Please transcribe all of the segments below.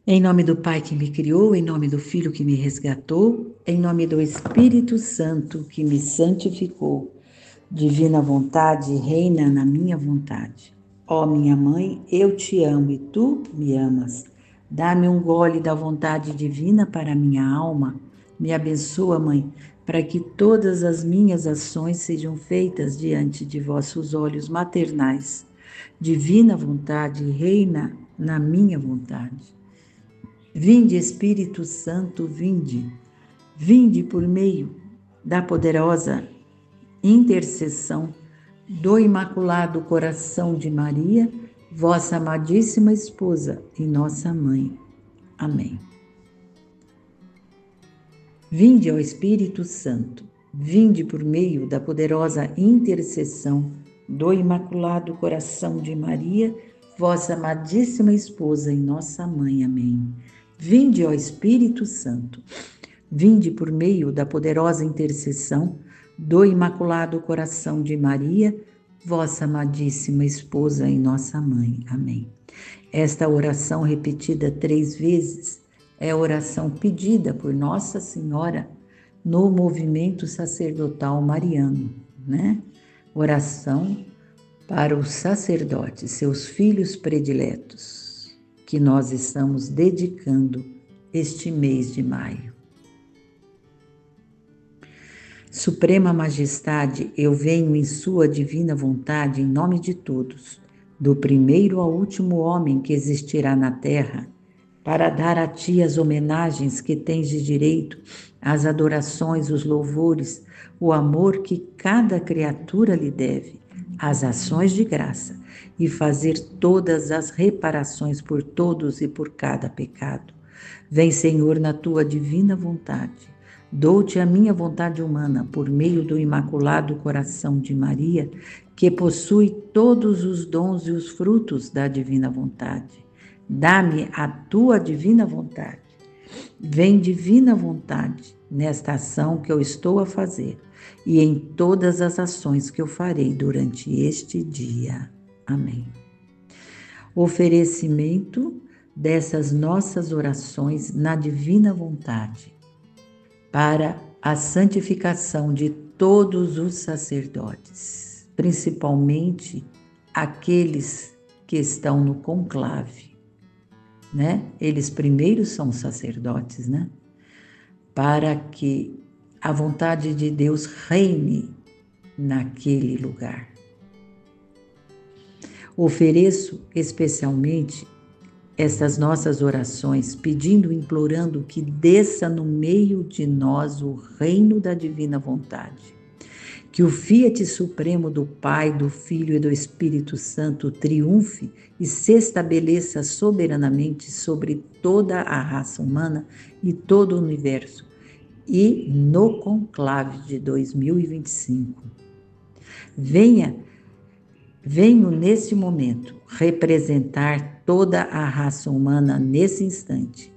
Em nome do Pai que me criou, em nome do Filho que me resgatou, em nome do Espírito Santo que me santificou. Divina vontade, reina na minha vontade. Ó minha mãe, eu te amo e tu me amas. Dá-me um gole da vontade divina para a minha alma. Me abençoa, mãe, para que todas as minhas ações sejam feitas diante de vossos olhos maternais. Divina vontade, reina na minha vontade. Vinde, Espírito Santo, vinde. Vinde por meio da poderosa intercessão do Imaculado Coração de Maria, vossa amadíssima esposa e nossa mãe. Amém. Vinde ao Espírito Santo, vinde por meio da poderosa intercessão do Imaculado Coração de Maria, vossa amadíssima esposa e nossa mãe. Amém. Vinde ao Espírito Santo, vinde por meio da poderosa intercessão do Imaculado Coração de Maria, vossa amadíssima esposa e nossa mãe. Amém. Esta oração repetida 3 vezes é a oração pedida por Nossa Senhora no movimento sacerdotal mariano, né? Oração para os sacerdotes, seus filhos prediletos, que nós estamos dedicando este mês de maio. Suprema Majestade, eu venho em sua divina vontade em nome de todos, do primeiro ao último homem que existirá na terra, para dar a ti as homenagens que tens de direito, as adorações, os louvores, o amor que cada criatura lhe deve, as ações de graça, e fazer todas as reparações por todos e por cada pecado. Vem, Senhor, na tua divina vontade. Dou-te a minha vontade humana por meio do Imaculado Coração de Maria, que possui todos os dons e os frutos da divina vontade. Dá-me a tua divina vontade. Vem, divina vontade, nesta ação que eu estou a fazer e em todas as ações que eu farei durante este dia. Amém. Oferecimento dessas nossas orações na divina vontade, para a santificação de todos os sacerdotes, principalmente aqueles que estão no conclave, né? Eles primeiro são sacerdotes, né? Para que a vontade de Deus reine naquele lugar. Ofereço especialmente estas nossas orações, pedindo e implorando que desça no meio de nós o reino da divina vontade. Que o Fiat Supremo do Pai, do Filho e do Espírito Santo triunfe e se estabeleça soberanamente sobre toda a raça humana e todo o universo, e no conclave de 2025. Venho nesse momento representar toda a raça humana nesse instante.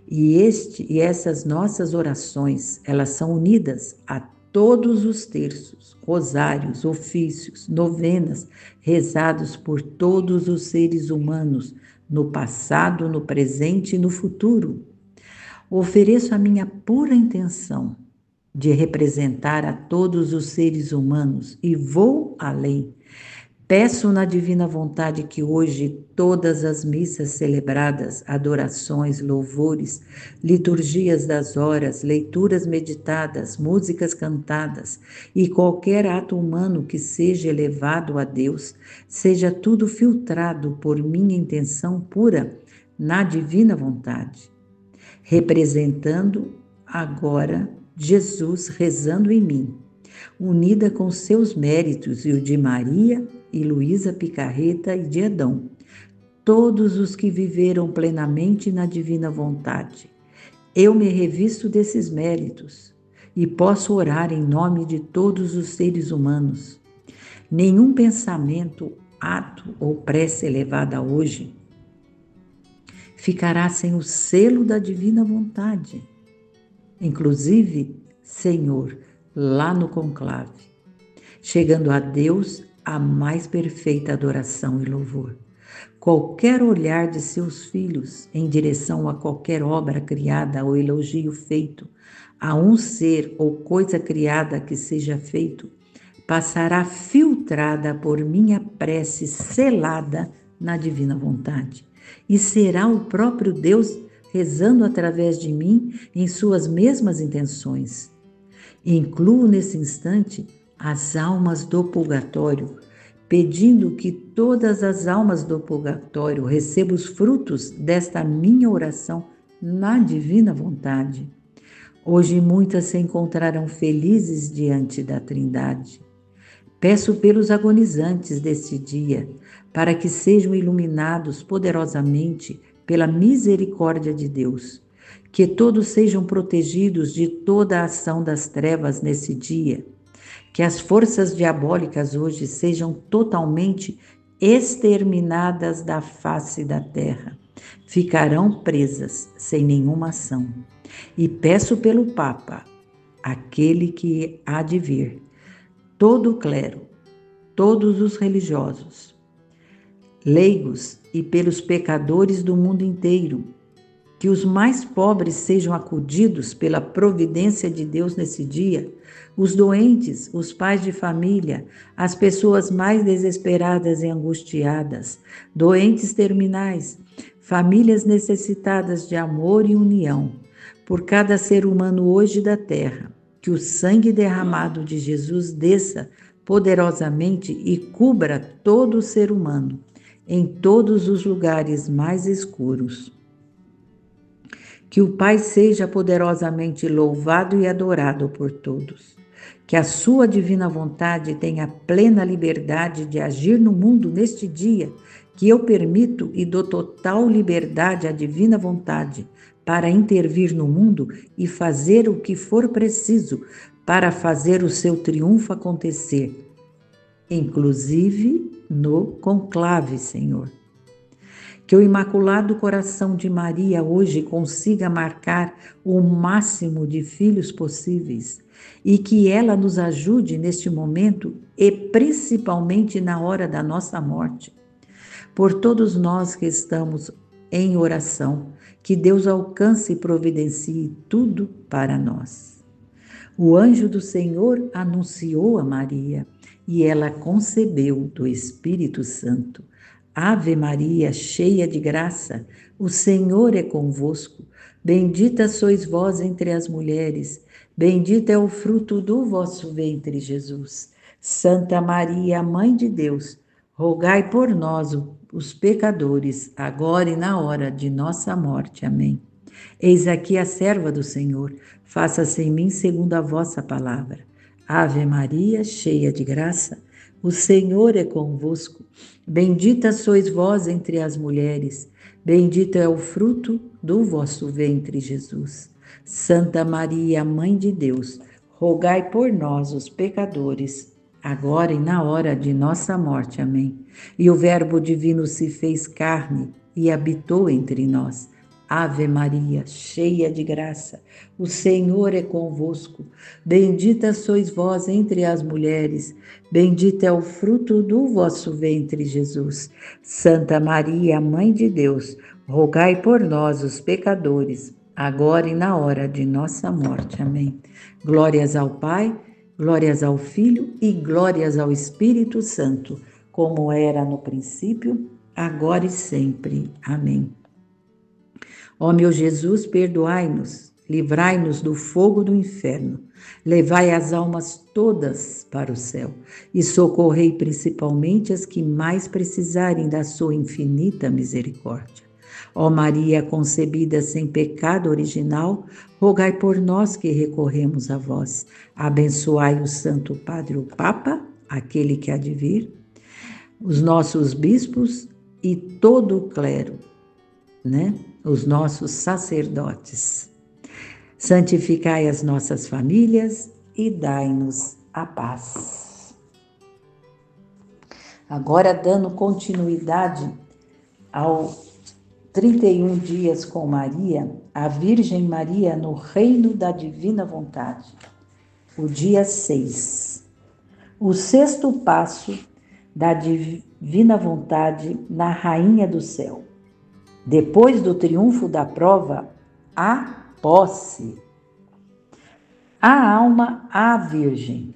E essas nossas orações, elas são unidas a todos os terços, rosários, ofícios, novenas, rezados por todos os seres humanos, no passado, no presente e no futuro. Ofereço a minha pura intenção de representar a todos os seres humanos e vou além. Peço na divina vontade que hoje todas as missas celebradas, adorações, louvores, liturgias das horas, leituras meditadas, músicas cantadas e qualquer ato humano que seja elevado a Deus, seja tudo filtrado por minha intenção pura na divina vontade, representando agora Jesus rezando em mim, unida com seus méritos e o de Maria e Luísa Picarreta e de Adão, todos os que viveram plenamente na divina vontade. Eu me revisto desses méritos e posso orar em nome de todos os seres humanos. Nenhum pensamento, ato ou prece elevada hoje ficará sem o selo da divina vontade. Inclusive, Senhor, lá no conclave, chegando a Deus a mais perfeita adoração e louvor. qualquer olhar de seus filhos em direção a qualquer obra criada ou elogio feito a um ser ou coisa criada que seja feito, passará filtrada por minha prece selada na divina vontade, e será o próprio Deus rezando através de mim em suas mesmas intenções. Incluo nesse instante as almas do purgatório, pedindo que todas as almas do purgatório recebam os frutos desta minha oração na divina vontade. Hoje muitas se encontrarão felizes diante da Trindade. Peço pelos agonizantes deste dia, para que sejam iluminados poderosamente pela misericórdia de Deus, que todos sejam protegidos de toda a ação das trevas nesse dia, que as forças diabólicas hoje sejam totalmente exterminadas da face da terra, ficarão presas sem nenhuma ação. E peço pelo Papa, aquele que há de vir, todo o clero, todos os religiosos, leigos e pelos pecadores do mundo inteiro, que os mais pobres sejam acudidos pela providência de Deus nesse dia, os doentes, os pais de família, as pessoas mais desesperadas e angustiadas, doentes terminais, famílias necessitadas de amor e união, por cada ser humano hoje da terra, que o sangue derramado de Jesus desça poderosamente e cubra todo o ser humano, em todos os lugares mais escuros. Que o Pai seja poderosamente louvado e adorado por todos. Que a sua divina vontade tenha plena liberdade de agir no mundo neste dia, que eu permito e dou total liberdade à divina vontade para intervir no mundo e fazer o que for preciso para fazer o seu triunfo acontecer, inclusive no conclave, Senhor. Que o Imaculado Coração de Maria hoje consiga marcar o máximo de filhos possíveis e que ela nos ajude neste momento e principalmente na hora da nossa morte. Por todos nós que estamos em oração, que Deus alcance e providencie tudo para nós. O anjo do Senhor anunciou a Maria e ela concebeu do Espírito Santo. Ave Maria, cheia de graça, o Senhor é convosco. Bendita sois vós entre as mulheres, bendito é o fruto do vosso ventre, Jesus. Santa Maria, Mãe de Deus, rogai por nós, os pecadores, agora e na hora de nossa morte. Amém. Eis aqui a serva do Senhor, faça-se em mim segundo a vossa palavra. Ave Maria, cheia de graça, o Senhor é convosco. Bendita sois vós entre as mulheres, bendito é o fruto do vosso ventre, Jesus. Santa Maria, Mãe de Deus, rogai por nós, os pecadores, agora e na hora de nossa morte. Amém. E o Verbo divino se fez carne e habitou entre nós. Ave Maria, cheia de graça, o Senhor é convosco. Bendita sois vós entre as mulheres, bendito é o fruto do vosso ventre, Jesus. Santa Maria, Mãe de Deus, rogai por nós, os pecadores, agora e na hora de nossa morte. Amém. Glórias ao Pai, glórias ao Filho e glórias ao Espírito Santo, como era no princípio, agora e sempre. Amém. Ó meu Jesus, perdoai-nos, livrai-nos do fogo do inferno, levai as almas todas para o céu e socorrei principalmente as que mais precisarem da sua infinita misericórdia. Ó Maria concebida sem pecado original, rogai por nós que recorremos a vós. Abençoai o Santo Padre o Papa, aquele que há de vir, os nossos bispos e todo o clero, os nossos sacerdotes. Santificai as nossas famílias e dai-nos a paz. Agora, dando continuidade ao 31 dias com Maria, a Virgem Maria no reino da divina vontade. O dia 6. O sexto passo da divina vontade na Rainha do Céu. Depois do triunfo da prova, a posse. A alma à Virgem.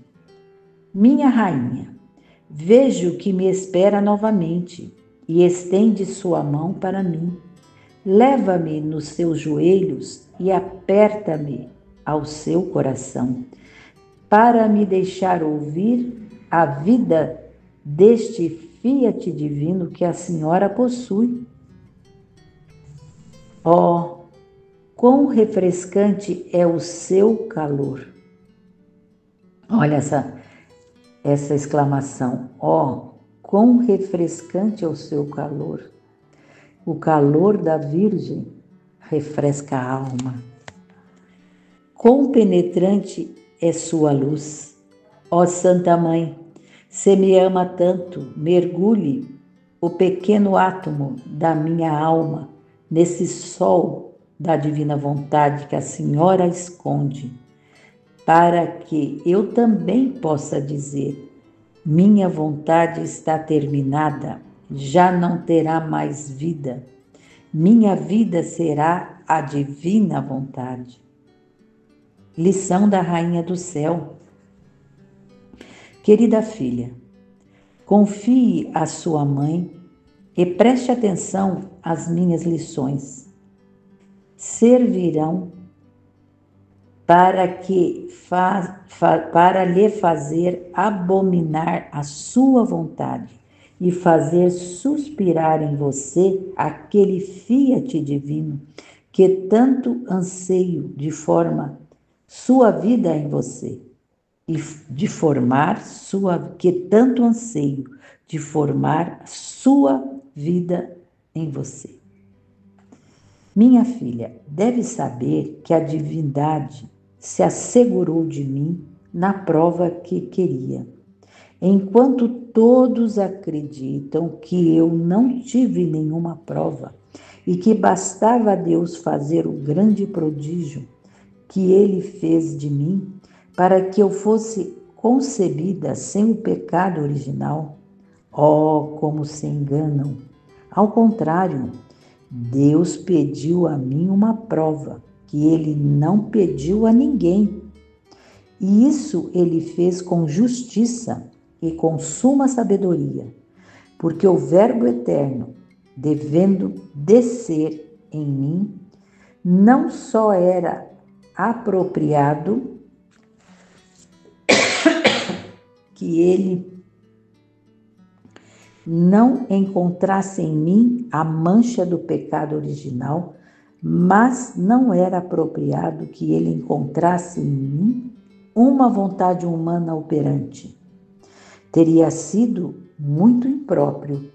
Minha Rainha, vejo que me espera novamente e estende sua mão para mim. Leva-me nos seus joelhos e aperta-me ao seu coração, para me deixar ouvir a vida deste fiat divino que a Senhora possui. Oh, quão refrescante é o seu calor! Olha essa exclamação. Oh, quão refrescante é o seu calor! O calor da Virgem refresca a alma. Quão penetrante é sua luz! Ó Santa Mãe, se me ama tanto, mergulhe o pequeno átomo da minha alma nesse sol da divina vontade que a Senhora esconde, para que eu também possa dizer: minha vontade está terminada, já não terá mais vida. Minha vida será a divina vontade. Lição da Rainha do Céu. Querida filha, confie à sua mãe e preste atenção às minhas lições. Servirão para lhe fazer abominar a sua vontade e fazer suspirar em você aquele fiat divino que tanto anseio de forma sua vida em você e de formar que tanto anseio de formar sua vida em você. Minha filha, deve saber que a divindade se assegurou de mim na prova que queria. Enquanto todos acreditam que eu não tive nenhuma prova e que bastava a Deus fazer o grande prodígio que Ele fez de mim para que eu fosse concebida sem o pecado original, oh, como se enganam! Ao contrário, Deus pediu a mim uma prova que Ele não pediu a ninguém. E isso Ele fez com justiça e com suma sabedoria, porque o Verbo Eterno, devendo descer em mim, não só era apropriado que Ele não encontrasse em mim a mancha do pecado original, mas não era apropriado que Ele encontrasse em mim uma vontade humana operante. Teria sido muito impróprio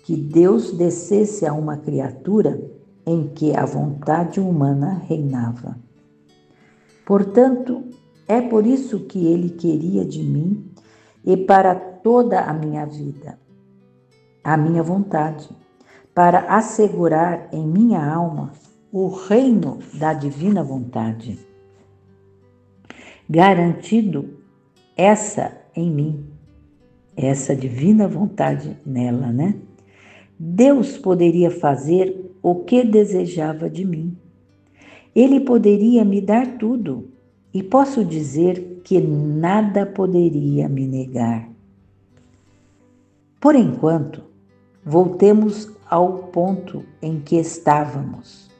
que Deus descesse a uma criatura em que a vontade humana reinava. Portanto, é por isso que Ele queria de mim e para toda a minha vida, a minha vontade, para assegurar em minha alma o reino da divina vontade, garantido essa em mim, essa divina vontade nela, né? Deus poderia fazer o que desejava de mim. Ele poderia me dar tudo e posso dizer que nada poderia me negar. Por enquanto, voltemos ao ponto em que estávamos.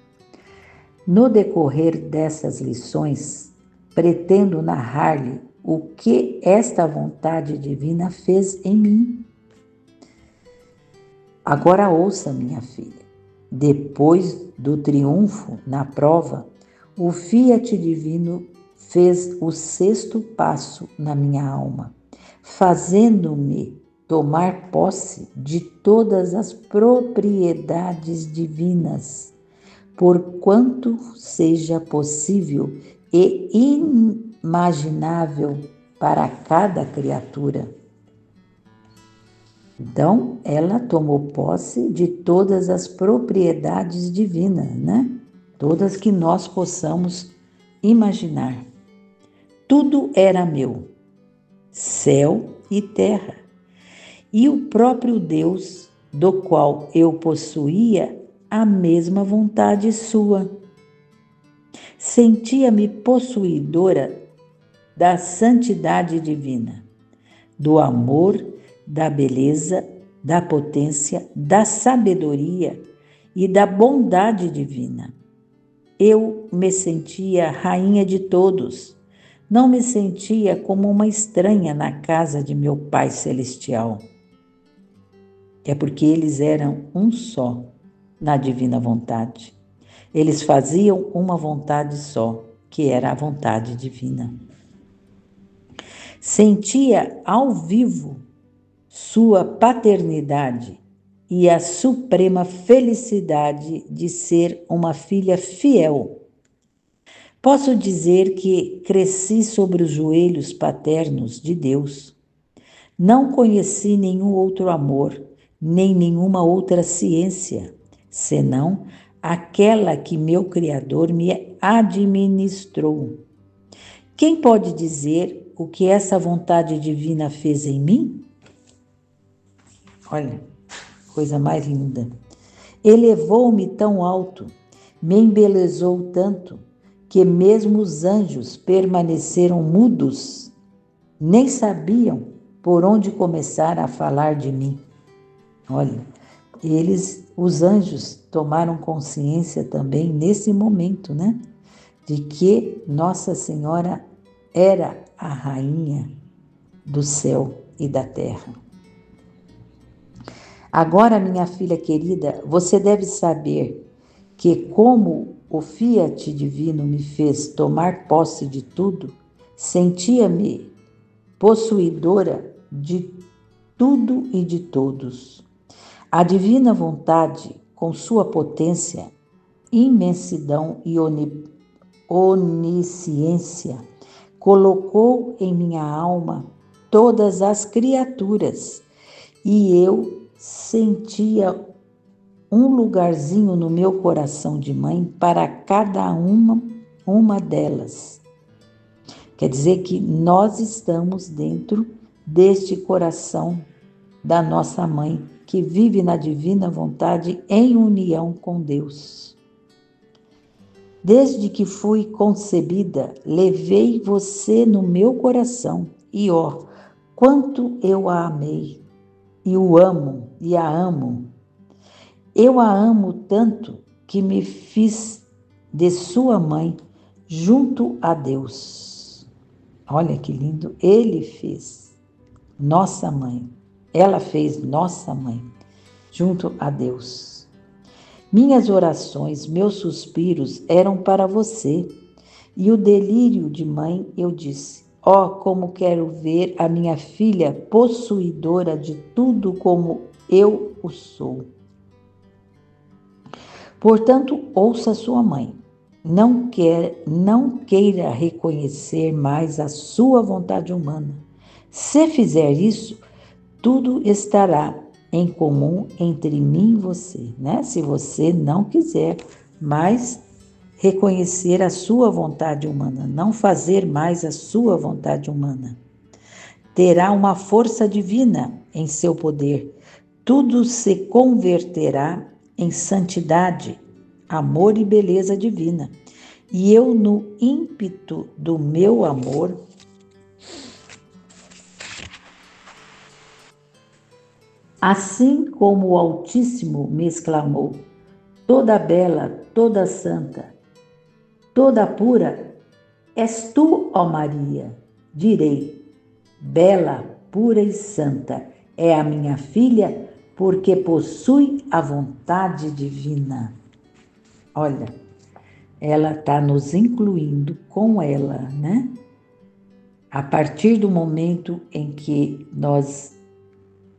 No decorrer dessas lições, pretendo narrar-lhe o que esta vontade divina fez em mim. Agora ouça, minha filha. Depois do triunfo na prova, o fiat divino fez o sexto passo na minha alma, fazendo-me tomar posse de todas as propriedades divinas, por quanto seja possível e imaginável para cada criatura. Então, ela tomou posse de todas as propriedades divinas, né? Todas que nós possamos imaginar. Tudo era meu, céu e terra. e o próprio Deus, do qual eu possuía a mesma vontade sua. Sentia-me possuidora da santidade divina, do amor, da beleza, da potência, da sabedoria e da bondade divina. Eu me sentia rainha de todos, não me sentia como uma estranha na casa de meu Pai Celestial. É porque eles eram um só na divina vontade. Eles faziam uma vontade só, que era a vontade divina. Sentia ao vivo sua paternidade e a suprema felicidade de ser uma filha fiel. Posso dizer que cresci sobre os joelhos paternos de Deus. Não conheci nenhum outro amor, nem nenhuma outra ciência, senão aquela que meu Criador me administrou. Quem pode dizer o que essa vontade divina fez em mim? Olha, coisa mais linda. Elevou-me tão alto, me embelezou tanto, que mesmo os anjos permaneceram mudos, nem sabiam por onde começar a falar de mim. Olha, os anjos tomaram consciência também nesse momento, né? De que Nossa Senhora era a rainha do céu e da terra. Agora, minha filha querida, você deve saber que como o Fiat divino me fez tomar posse de tudo, sentia-me possuidora de tudo e de todos. A divina vontade, com sua potência, imensidão e onisciência, colocou em minha alma todas as criaturas e eu sentia um lugarzinho no meu coração de mãe para cada uma delas. Quer dizer que nós estamos dentro deste coração da nossa mãe, que vive na divina vontade em união com Deus. Desde que fui concebida, levei você no meu coração e, ó, quanto eu a amei e o amo e a amo. Eu a amo tanto que me fiz de sua mãe junto a Deus. Olha que lindo, ele fez nossa mãe. Ela fez nossa mãe junto a Deus. Minhas orações, meus suspiros eram para você. E o delírio de mãe eu disse: ó, como quero ver a minha filha possuidora de tudo como eu o sou. Portanto, ouça sua mãe. Não queira reconhecer mais a sua vontade humana. Se fizer isso, tudo estará em comum entre mim e você, né? Se você não quiser mais reconhecer a sua vontade humana, não fazer mais a sua vontade humana, terá uma força divina em seu poder. Tudo se converterá em santidade, amor e beleza divina. E eu, no ímpeto do meu amor, assim como o Altíssimo me exclamou: toda bela, toda santa, toda pura, és tu, ó Maria. Direi: bela, pura e santa é a minha filha, porque possui a vontade divina. Olha, ela está nos incluindo com ela, né? A partir do momento em que nós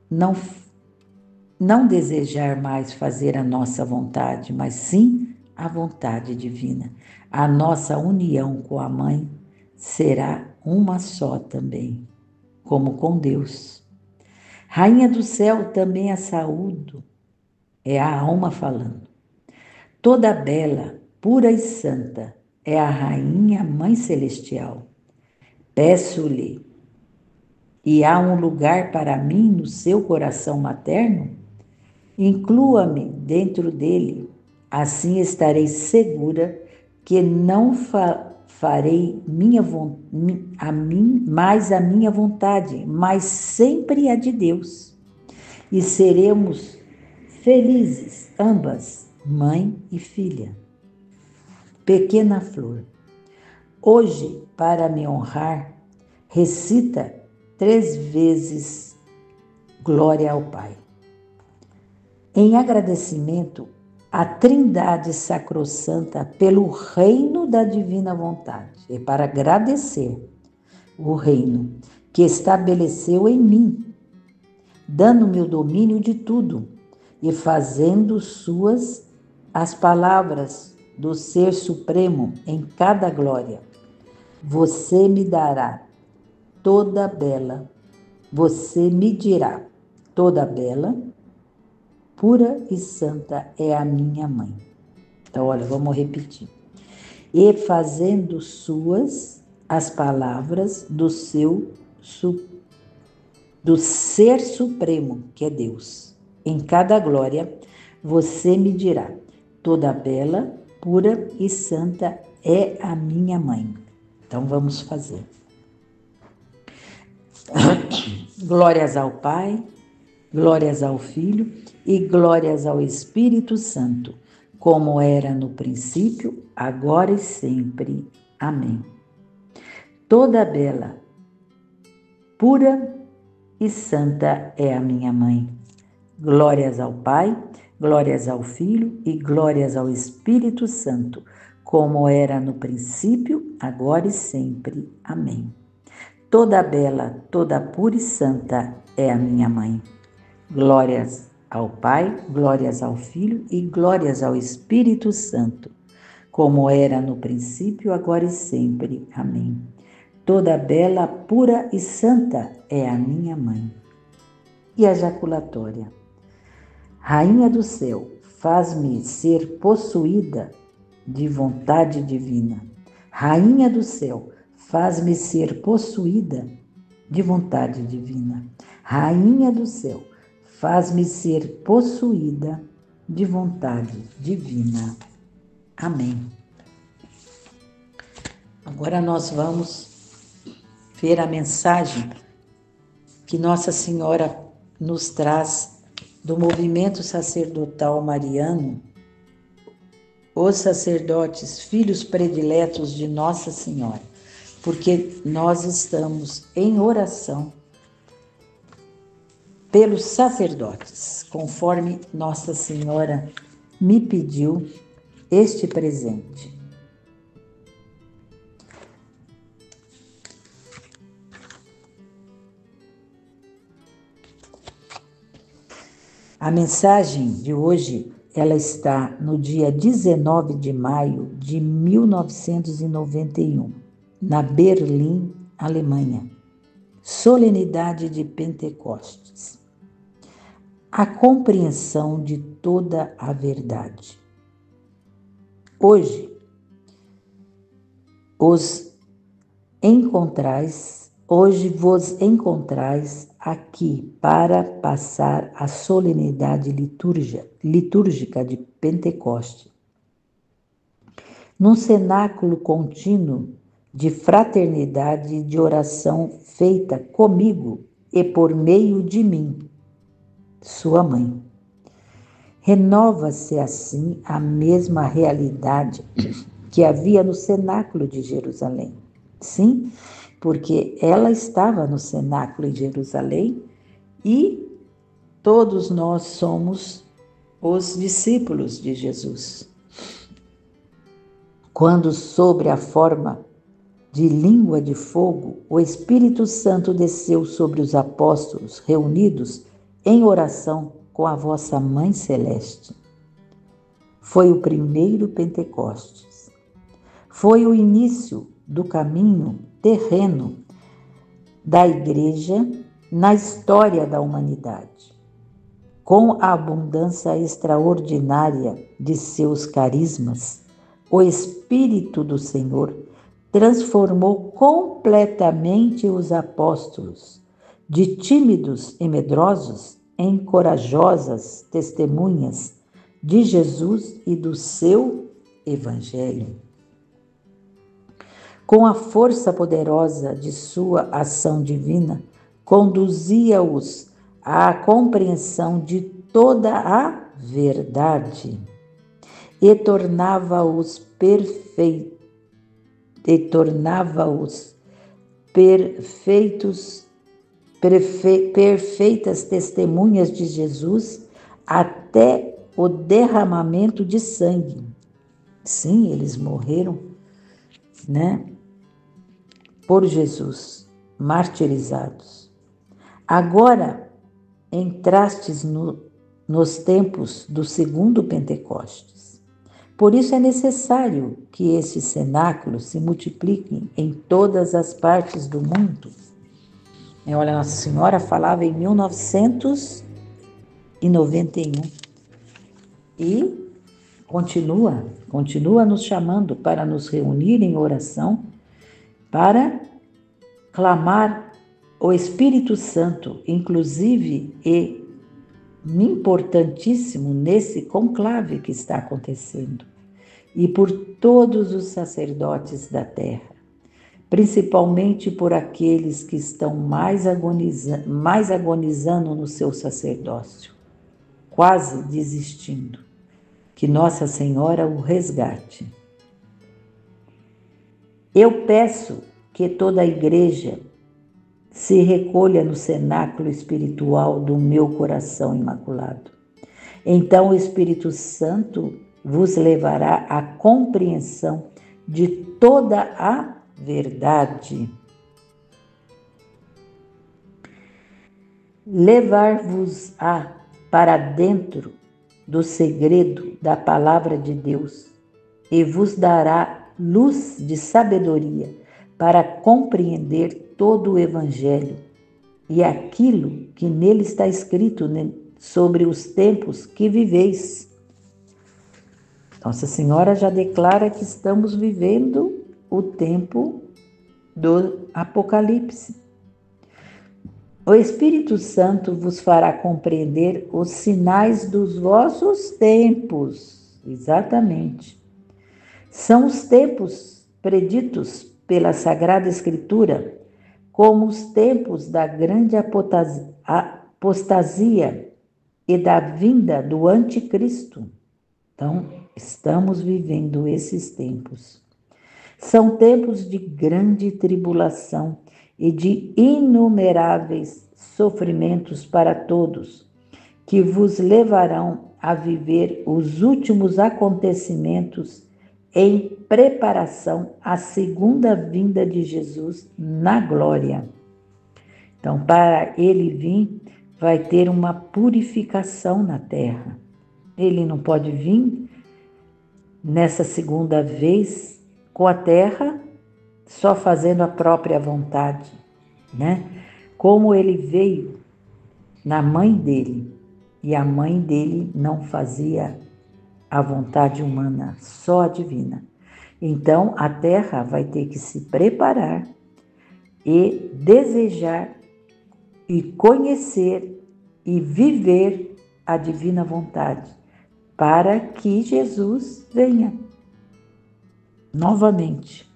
não desejar mais fazer a nossa vontade, mas sim a vontade divina. A nossa união com a mãe será uma só também, como com Deus. Rainha do céu, também a saúdo, é a alma falando. Toda bela, pura e santa é a rainha mãe celestial. Peço-lhe e há um lugar para mim no seu coração materno? Inclua-me dentro dele, assim estarei segura que não farei mais a minha vontade, mas sempre a de Deus. E seremos felizes, ambas, mãe e filha. Pequena flor, hoje, para me honrar, recita 3 vezes glória ao Pai. Em agradecimento à Trindade Sacrossanta pelo reino da divina vontade, e para agradecer o reino que estabeleceu em mim, dando-me o domínio de tudo e fazendo suas as palavras do Ser Supremo em cada glória. Você me dará toda bela, você me dirá toda bela, pura e santa é a minha mãe. Então, olha, vamos repetir. E fazendo suas as palavras do Ser Supremo, que é Deus. Em cada glória, você me dirá, toda bela, pura e santa é a minha mãe. Então, vamos fazer. Glórias ao Pai, glórias ao Filho e glórias ao Espírito Santo, como era no princípio, agora e sempre. Amém. Toda bela, pura e santa é a minha mãe. Glórias ao Pai, glórias ao Filho e glórias ao Espírito Santo, como era no princípio, agora e sempre. Amém. Toda bela, toda pura e santa é a minha mãe. Glórias ao Pai, glórias ao Filho e glórias ao Espírito Santo, como era no princípio, agora e sempre. Amém. Toda bela, pura e santa é a minha mãe. E a jaculatória. Rainha do céu, faz-me ser possuída de vontade divina. Rainha do céu, faz-me ser possuída de vontade divina. Rainha do céu, faz-me ser possuída de vontade divina. Amém. Agora nós vamos ver a mensagem que Nossa Senhora nos traz do movimento sacerdotal mariano, os sacerdotes, filhos prediletos de Nossa Senhora, porque nós estamos em oração pelos sacerdotes, conforme Nossa Senhora me pediu este presente. A mensagem de hoje, ela está no dia 19 de maio de 1991, na Berlim, Alemanha. Solenidade de Pentecostes. A compreensão de toda a verdade. Hoje vos encontrais aqui para passar a solenidade litúrgica de Pentecoste, num cenáculo contínuo de fraternidade e de oração feita comigo e por meio de mim, sua mãe. Renova-se assim a mesma realidade que havia no cenáculo de Jerusalém. Sim, porque ela estava no cenáculo em Jerusalém e todos nós somos os discípulos de Jesus. Quando, sobre a forma de língua de fogo, o Espírito Santo desceu sobre os apóstolos reunidos em oração com a vossa Mãe Celeste. Foi o primeiro Pentecostes. Foi o início do caminho terreno da Igreja na história da humanidade. Com a abundância extraordinária de seus carismas, o Espírito do Senhor transformou completamente os apóstolos, de tímidos e medrosos em corajosas testemunhas de Jesus e do seu Evangelho. Com a força poderosa de sua ação divina, conduzia-os à compreensão de toda a verdade e tornava-os perfeitas testemunhas de Jesus até o derramamento de sangue. Sim, eles morreram, por Jesus, martirizados. Agora entrastes nos tempos do segundo Pentecostes. Por isso é necessário que estes cenáculos se multipliquem em todas as partes do mundo. Olha, Nossa Senhora falava em 1991 e continua nos chamando para nos reunir em oração, para clamar o Espírito Santo, inclusive e importantíssimo nesse conclave que está acontecendo, e por todos os sacerdotes da terra, principalmente por aqueles que estão mais agonizando no seu sacerdócio, quase desistindo. Que Nossa Senhora o resgate. Eu peço que toda a igreja se recolha no cenáculo espiritual do meu coração imaculado. Então o Espírito Santo vos levará à compreensão de toda a verdade. Levar-vos-á para dentro do segredo da palavra de Deus e vos dará luz de sabedoria para compreender todo o Evangelho e aquilo que nele está escrito sobre os tempos que viveis. Nossa Senhora já declara que estamos vivendo o tempo do Apocalipse. O Espírito Santo vos fará compreender os sinais dos vossos tempos. Exatamente. São os tempos preditos pela Sagrada Escritura como os tempos da grande apostasia e da vinda do Anticristo. Então, estamos vivendo esses tempos. São tempos de grande tribulação e de inumeráveis sofrimentos para todos, que vos levarão a viver os últimos acontecimentos em preparação à segunda vinda de Jesus na glória. Então, para ele vir, vai ter uma purificação na terra. Ele não pode vir nessa segunda vez com a terra só fazendo a própria vontade, Como ele veio na mãe dele, e a mãe dele não fazia a vontade humana, só a divina. Então, a terra vai ter que se preparar e desejar e conhecer e viver a divina vontade, para que Jesus venha novamente.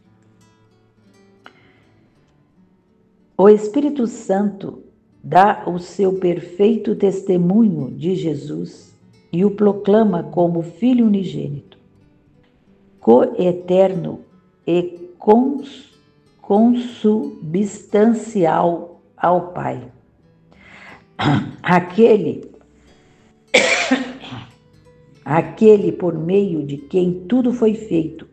O Espírito Santo dá o seu perfeito testemunho de Jesus e o proclama como Filho unigênito, coeterno e consubstancial ao Pai. Aquele por meio de quem tudo foi feito,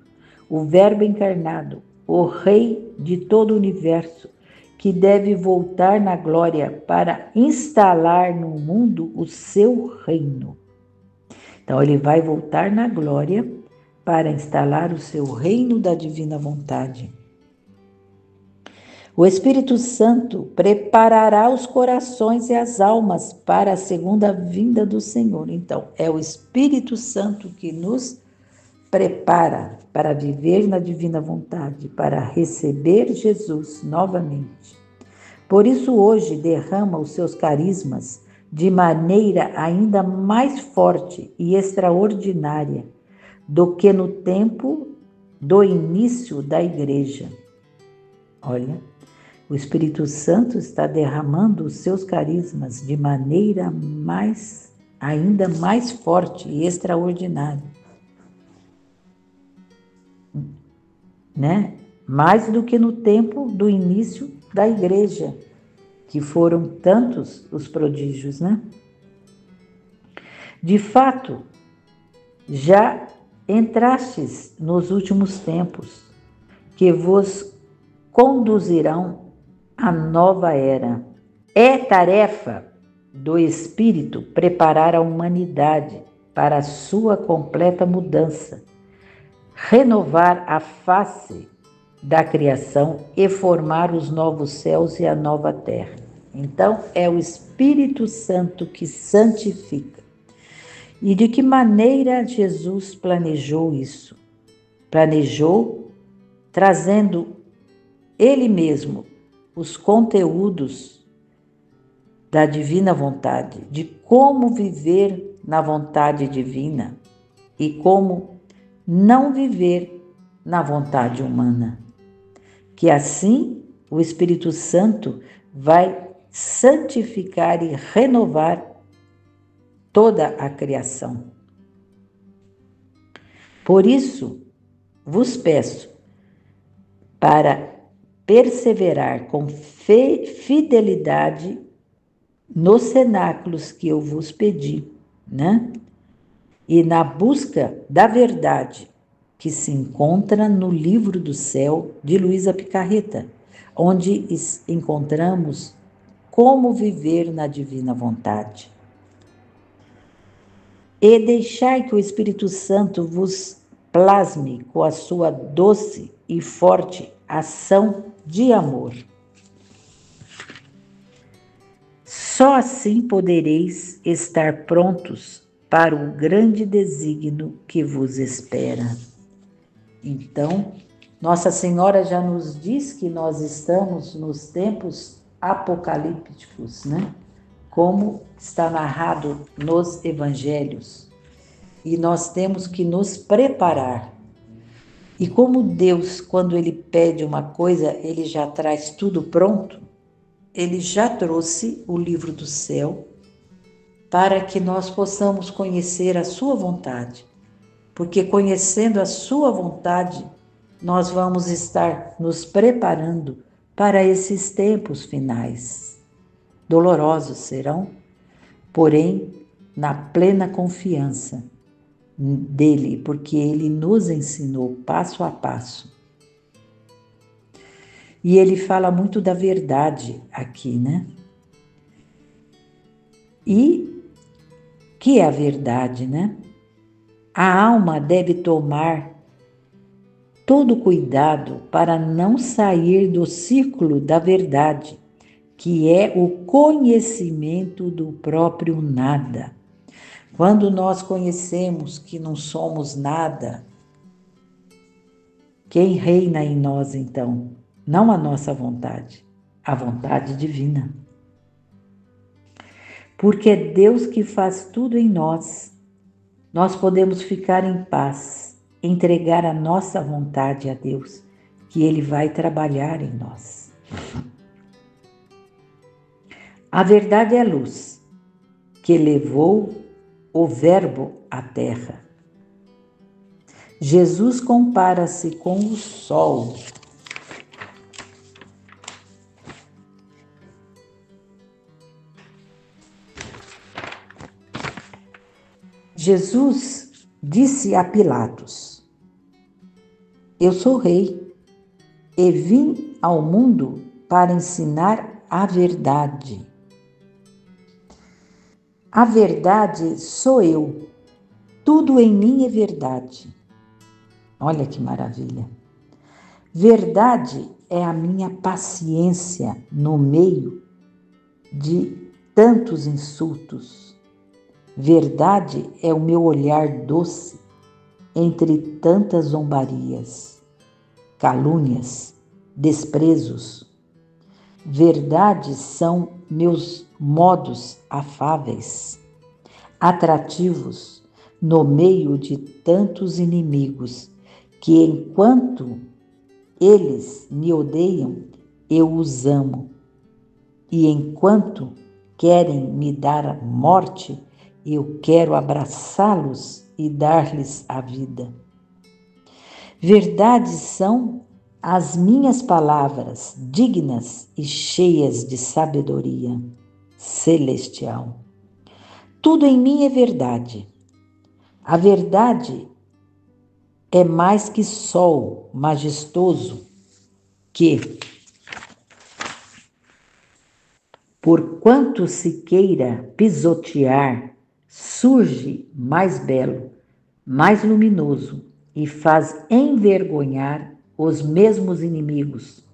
o Verbo encarnado, o Rei de todo o universo, que deve voltar na glória para instalar no mundo o seu reino. Então, ele vai voltar na glória para instalar o seu reino da divina vontade. O Espírito Santo preparará os corações e as almas para a segunda vinda do Senhor. Então, é o Espírito Santo que nos prepara para viver na divina vontade, para receber Jesus novamente. Por isso hoje derrama os seus carismas de maneira ainda mais forte e extraordinária do que no tempo do início da igreja. Olha, o Espírito Santo está derramando os seus carismas de maneira ainda mais forte e extraordinária, né? Mais do que no tempo do início da igreja, que foram tantos os prodígios, né? De fato, já entrastes nos últimos tempos, que vos conduzirão à nova era. É tarefa do Espírito preparar a humanidade para a sua completa mudança, renovar a face da criação e formar os novos céus e a nova terra. Então, é o Espírito Santo que santifica. E de que maneira Jesus planejou isso? Planejou trazendo Ele mesmo os conteúdos da divina vontade, de como viver na vontade divina e como não viver na vontade humana. Que assim o Espírito Santo vai santificar e renovar toda a criação. Por isso, vos peço para perseverar com fidelidade nos cenáculos que eu vos pedi, né? E na busca da verdade que se encontra no Livro do Céu de Luísa Picarreta, onde encontramos como viver na divina vontade. E deixai que o Espírito Santo vos plasme com a sua doce e forte ação de amor. Só assim podereis estar prontos para o grande desígnio que vos espera. Então, Nossa Senhora já nos diz que nós estamos nos tempos apocalípticos, né? Como está narrado nos evangelhos. E nós temos que nos preparar. E como Deus, quando Ele pede uma coisa, Ele já traz tudo pronto, Ele já trouxe o livro do céu para que nós possamos conhecer a sua vontade. Porque conhecendo a sua vontade, nós vamos estar nos preparando para esses tempos finais. Dolorosos serão, porém, na plena confiança dele, porque ele nos ensinou passo a passo. E ele fala muito da verdade aqui, né? E que é a verdade, né? A alma deve tomar todo cuidado para não sair do círculo da verdade, que é o conhecimento do próprio nada. Quando nós conhecemos que não somos nada, quem reina em nós então? Não a nossa vontade, a vontade divina. Porque é Deus que faz tudo em nós. Nós podemos ficar em paz, entregar a nossa vontade a Deus, que Ele vai trabalhar em nós. A verdade é a luz, que levou o Verbo à terra. Jesus compara-se com o sol. Jesus disse a Pilatos: eu sou rei e vim ao mundo para ensinar a verdade. A verdade sou eu, tudo em mim é verdade. Olha que maravilha. Verdade é a minha paciência no meio de tantos insultos. Verdade é o meu olhar doce entre tantas zombarias, calúnias, desprezos. Verdade são meus modos afáveis, atrativos no meio de tantos inimigos, que enquanto eles me odeiam, eu os amo. E enquanto querem me dar a morte, eu quero abraçá-los e dar-lhes a vida. Verdades são as minhas palavras, dignas e cheias de sabedoria celestial. Tudo em mim é verdade. A verdade é mais que sol majestoso que, por quanto se queira pisotear, surge mais belo, mais luminoso e faz envergonhar os mesmos inimigos,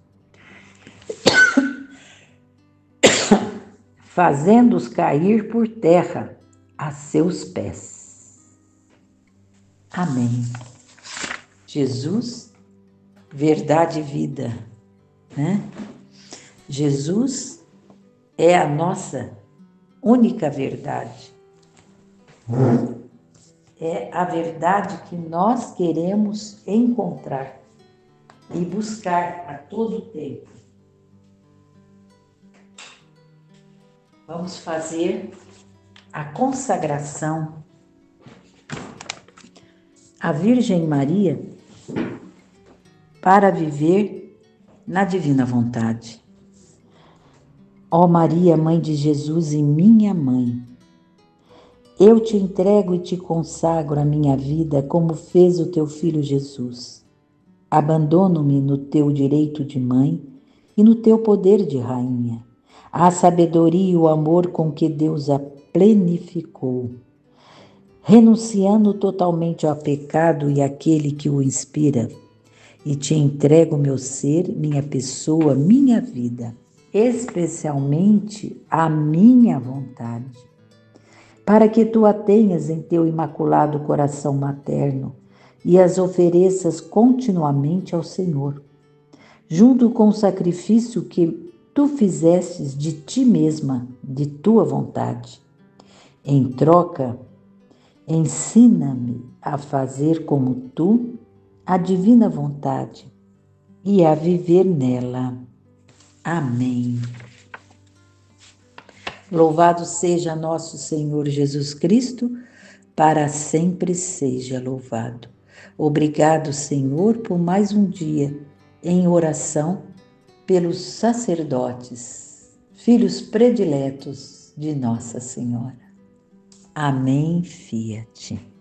fazendo-os cair por terra a seus pés. Amém. Jesus, verdade e vida, né? Jesus é a nossa única verdade. É a verdade que nós queremos encontrar e buscar a todo tempo. Vamos fazer a consagração à Virgem Maria para viver na divina vontade. Ó Maria, Mãe de Jesus e minha Mãe, eu te entrego e te consagro a minha vida como fez o teu Filho Jesus. Abandono-me no teu direito de mãe e no teu poder de rainha, a sabedoria e o amor com que Deus a plenificou, renunciando totalmente ao pecado e àquele que o inspira, e te entrego meu ser, minha pessoa, minha vida, especialmente a minha vontade, para que tu a tenhas em teu imaculado coração materno e as ofereças continuamente ao Senhor, junto com o sacrifício que tu fizestes de ti mesma, de tua vontade. Em troca, ensina-me a fazer como tu a divina vontade e a viver nela. Amém. Louvado seja nosso Senhor Jesus Cristo, para sempre seja louvado. Obrigado, Senhor, por mais um dia em oração pelos sacerdotes, filhos prediletos de Nossa Senhora. Amém, Fiat.